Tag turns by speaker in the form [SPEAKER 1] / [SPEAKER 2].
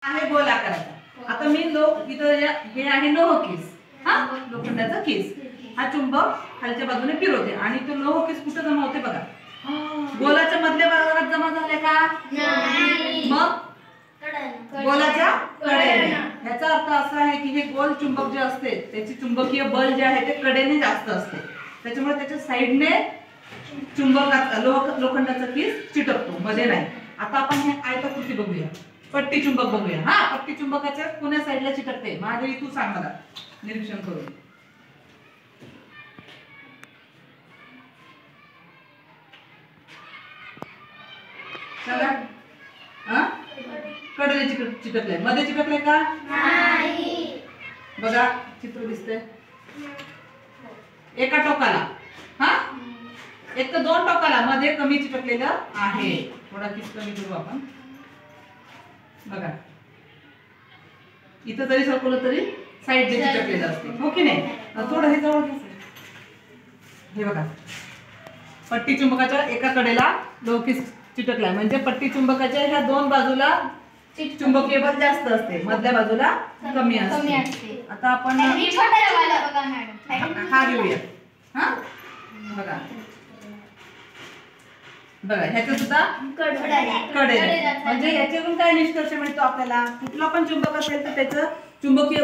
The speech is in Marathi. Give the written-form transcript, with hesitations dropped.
[SPEAKER 1] आहे गोल आकाराचा। आता मी इथं हे आहे लोह केस, हा लोखंडाचा केस, हा चुंबक खालच्या बाजूने फिरवते आणि तो लोह केस कुठे जमा होते बघा, गोलाच्या मधल्या भागात जमा झाले का? नाही। मग गोलाच्या कडेने। याचा अर्थ असा आहे की हे गोल चुंबक जे असते त्याची चुंबकीय बल जे आहे ते कडेने जास्त असते, त्याच्यामुळे त्याच्या साइडने चुंबकाचा लोखंडाचा केस चिटकतो, मध्ये नाही। आता आपण हे आयताकृती बघूया, पट्टी चुंबक बघूया। हा पट्टी चुंबकाच्या कोण्या साइडला चिटकते? माधवी तू सांग मला निरीक्षण करून। चला, हा कडेने चिटकले, मध्ये चिटकले का? नाही। बघा चित्र दिसतंय एका टोकाला, हा एक तर दोन टोकाला मध्ये कमी चिटकलेलं आहे। थोडा किस कमी करू आपण, बघा इथं जरी सरकवलं तरी साइडने चिटकलेलं असते, हो की नाही? थोडं हे जवळ घ्या, हे बघा पट्टी चुंबकाच्या एका कडेला लोहकेस चिटकलाय, म्हणजे पट्टी चुंबकाच्या ह्या दोन बाजूला चुंबकीय बल जास्त असते, मधल्या बाजूला कमी असते। आता आपण हा घेऊया, हा बघा बघा ह्याचं सुद्धा कडेने, म्हणजे याच्यावरून काय निष्कर्ष मिळतो आपल्याला? कुठला पण चुंबक असेल तर त्याचं चुंबकीय